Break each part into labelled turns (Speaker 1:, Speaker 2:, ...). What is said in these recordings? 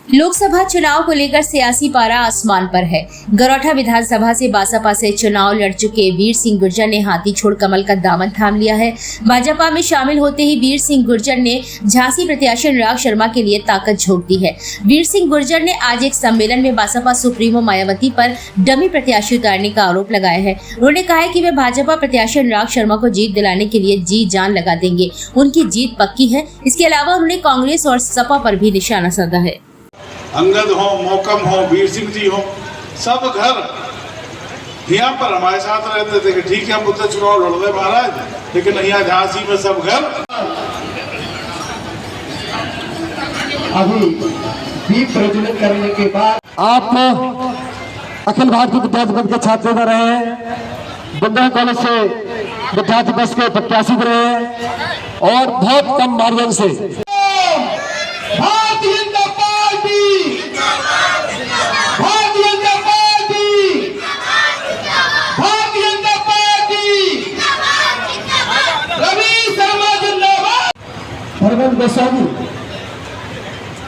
Speaker 1: लोकसभा चुनाव को लेकर सियासी पारा आसमान पर है। गरौठा विधानसभा से बासपा से चुनाव लड़ चुके वीर सिंह गुर्जर ने हाथी छोड़ कमल का दामन थाम लिया है। भाजपा में शामिल होते ही वीर सिंह गुर्जर ने झांसी प्रत्याशी अनुराग शर्मा के लिए ताकत झोंक दी है। वीर सिंह गुर्जर ने आज एक सम्मेलन में बासपा सुप्रीमो मायावती पर डमी प्रत्याशी उतारने का आरोप लगाया है। उन्होंने कहा है कि वे भाजपा प्रत्याशी अनुराग शर्मा को जीत दिलाने के लिए जी जान लगा देंगे। उनकी जीत पक्की है। इसके अलावा उन्होंने कांग्रेस और सपा पर भी निशाना साधा है।
Speaker 2: अंगद हो, मोकम हो, वीर सिंह जी हो, सब घर यहाँ पर हमारे साथ रहते थे कि ठीक है हम उधर चुनाव लड़ रहे महाराज, लेकिन यहाँ झांसी में सब घर।
Speaker 3: अभी दीप प्रज्वलित करने के बाद
Speaker 4: आप अखिल भारतीय विद्यार्थी परिषद के छात्र रहे हैं, बुंदेलखंड कॉलेज से विद्यार्थी बस के प्रत्याशी रहे हैं और बहुत कम मार्जिन से
Speaker 3: Bharatiya Janata party, Bharatiya Janata party, Bharatiya Janata party, Ravi Sharma जिंदाबाद। अरविंद गोस्वामी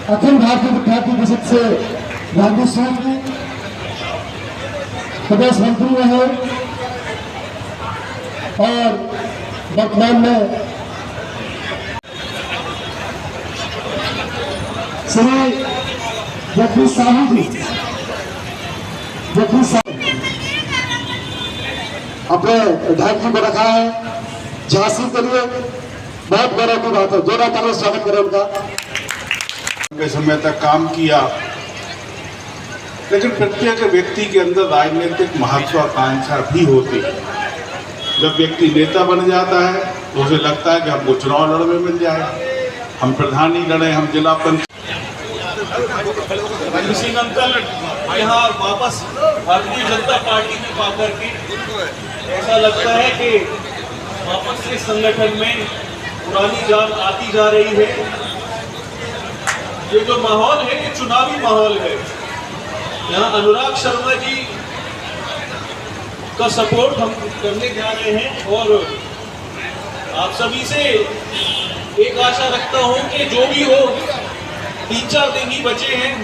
Speaker 3: अखिल भारतीय विद्यार्थी परिषद से राजस्थान के प्रदेश मंत्री रहे और वर्तमान में श्री जगदीश साहू जी, जगदीश साहू अपने विधायक जी को रखा है झांसी के लिए, बहुत गौरव की बात है। जोड़ा करो, स्वागत करें उनका।
Speaker 2: लंबे समय तक काम किया, लेकिन प्रत्येक व्यक्ति के अंदर राजनीतिक महत्वाकांक्षा भी होती है। जब व्यक्ति नेता बन जाता है तो उसे लगता है कि हमको चुनाव लड़ने मिल जाए, हम प्रधानी लड़े, हम जिला पंचायत।
Speaker 5: सिंह अंकल यहाँ वापस भारतीय जनता पार्टी में पाकर के ऐसा लगता है कि वापस से संगठन में पुरानी जान आती जा रही है। ये जो माहौल है ये चुनावी माहौल है। यहाँ अनुराग शर्मा जी का सपोर्ट हम करने जा रहे हैं और आप सभी से एक आशा रखता हूं कि जो भी हो, 3-4 दिन ही बचे हैं,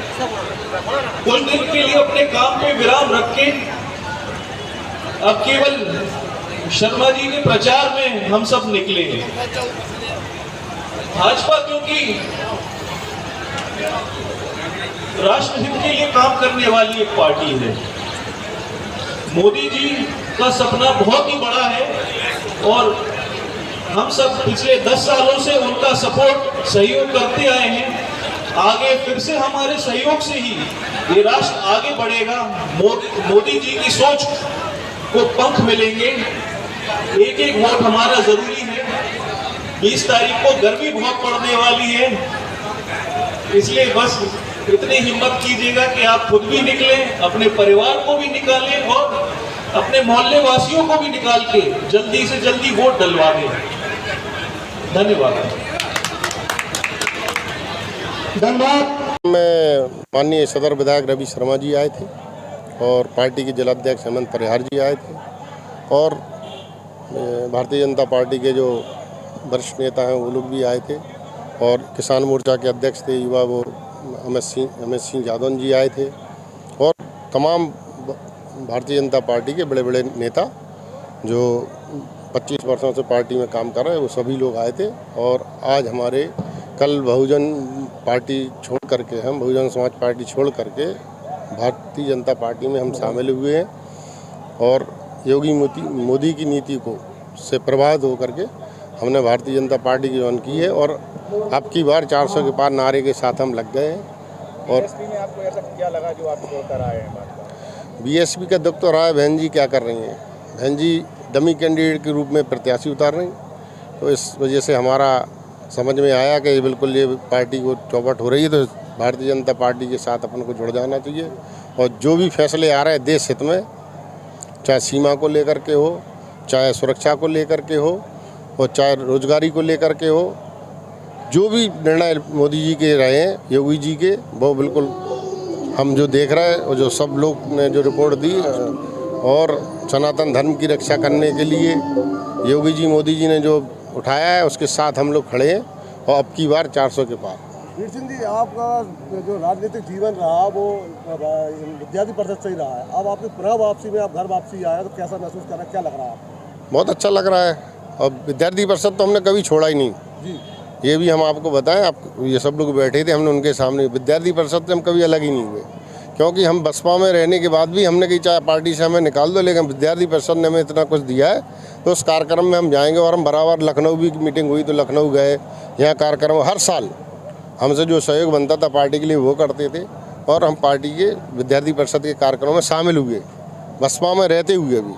Speaker 5: कुछ दिन के लिए अपने काम पे विराम रख के अब केवल शर्मा जी के प्रचार में हम सब निकले हैं। भाजपा क्योंकि राष्ट्रहित के लिए काम करने वाली एक पार्टी है। मोदी जी का सपना बहुत ही बड़ा है और हम सब पिछले 10 सालों से उनका सपोर्ट सहयोग करते आए हैं। आगे फिर से हमारे सहयोग से ही ये राष्ट्र आगे बढ़ेगा। मोदी जी की सोच को पंख मिलेंगे। एक एक वोट हमारा जरूरी है। 20 तारीख को गर्मी बहुत पड़ने वाली है, इसलिए बस इतनी हिम्मत कीजिएगा कि आप खुद भी निकलें, अपने परिवार को भी निकालें और अपने मोहल्ले वासियों को भी निकाल के जल्दी से जल्दी वोट डलवा दें। धन्यवाद।
Speaker 3: धन्यवाद।
Speaker 6: में माननीय सदर विधायक रवि शर्मा जी आए थे और पार्टी के जिलाध्यक्ष हेमंत परिहार जी आए थे और भारतीय जनता पार्टी के जो वरिष्ठ नेता हैं वो लोग भी आए थे और किसान मोर्चा के अध्यक्ष थे युवा वो अमित सिंह यादव जी आए थे और तमाम भारतीय जनता पार्टी के बड़े बड़े नेता जो 25 वर्षों से पार्टी में काम कर रहे हैं वो सभी लोग आए थे। और आज हमारे कल बहुजन पार्टी छोड़ करके, हम बहुजन समाज पार्टी छोड़ करके भारतीय जनता पार्टी में हम शामिल हुए हैं और योगी मोदी की नीति को से प्रभावित होकर के हमने भारतीय जनता पार्टी की ज्वाइन की है और अब की बार 400 के पार नारे के साथ हम लग गए हैं। और
Speaker 7: में आपको ऐसा क्या लगा जो आप छोड़कर आए हैं?
Speaker 6: बीएसपी का दुख तो रहा है, बहन जी क्या कर रही हैं, बहन जी डमी कैंडिडेट के रूप में प्रत्याशी उतार रही, तो इस वजह से हमारा समझ में आया कि बिल्कुल ये पार्टी को चौपट हो रही है, तो भारतीय जनता पार्टी के साथ अपन को जुड़ जाना चाहिए। और जो भी फैसले आ रहे हैं देश हित में, चाहे सीमा को लेकर के हो, चाहे सुरक्षा को लेकर के हो और चाहे रोजगारी को लेकर के हो, जो भी निर्णय मोदी जी के रहे हैं, योगी जी के, वो बिल्कुल हम जो देख रहे हैं और जो सब लोग ने जो रिपोर्ट दी और सनातन धर्म की रक्षा करने के लिए योगी जी मोदी जी ने जो उठाया है उसके साथ हम लोग खड़े हैं और अब की बार 400 के पार।
Speaker 3: वीर सिंह जी, आपका जो राजनीतिक जीवन रहा वो विद्यार्थी परिषद से ही रहा है। अब आपकी पुनः वापसी में आप घर वापसी आया तो कैसा महसूस कर रहे हैं, क्या लग रहा है आपको?
Speaker 6: बहुत अच्छा लग रहा है। और विद्यार्थी परिषद तो हमने कभी छोड़ा ही नहीं
Speaker 3: जी,
Speaker 6: ये भी हम आपको बताएं। आप ये सब लोग बैठे थे, हमने उनके सामने विद्यार्थी परिषद से हम कभी अलग ही नहीं हुए, क्योंकि हम बसपा में रहने के बाद भी हमने कही चाहे पार्टी से हमें निकाल दो, लेकिन विद्यार्थी परिषद ने हमें इतना कुछ दिया है तो उस कार्यक्रम में हम जाएंगे। और हम बराबर लखनऊ भी मीटिंग हुई तो लखनऊ गए, यहाँ कार्यक्रम हर साल हमसे जो सहयोग बनता था पार्टी के लिए वो करते थे। और हम पार्टी के विद्यार्थी परिषद के कार्यक्रमों में शामिल हुए, बसपा में रहते हुए भी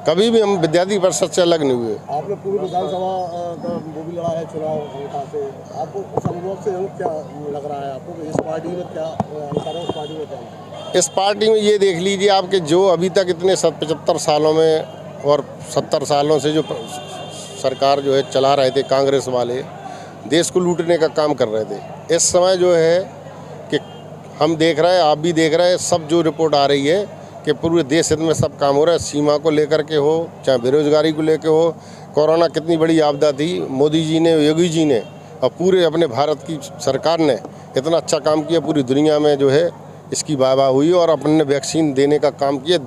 Speaker 6: कभी भी हम विद्यार्थी परिषद से अलग नहीं हुए।
Speaker 3: आपने पूरी विधानसभा का वो भी लड़ा है चुनाव से, आपको उस अनुभव से क्या लग रहा है आपको इस पार्टी में क्या अंतर है? उस पार्टी में क्या
Speaker 6: इस पार्टी में ये देख लीजिए आपके जो अभी तक इतने 75 सालों में और 70 सालों से जो सरकार जो है चला रहे थे कांग्रेस वाले, देश को लूटने का काम कर रहे थे। इस समय जो है कि हम देख रहे हैं, आप भी देख रहे हैं, सब जो रिपोर्ट आ रही है कि पूरे देश हित में सब काम हो रहा है। सीमा को लेकर के हो, चाहे बेरोजगारी को लेकर हो, कोरोना कितनी बड़ी आपदा थी, मोदी जी ने, योगी जी ने और पूरे अपने भारत की सरकार ने इतना अच्छा काम किया, पूरी दुनिया में जो है इसकी वाहवाह हुई। और अपने वैक्सीन देने का काम किया,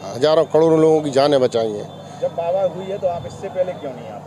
Speaker 6: हजारों करोड़ों लोगों की जानें बचाई हैं।
Speaker 7: जब बाबा हुई है तो आप इससे पहले क्यों नहीं आए?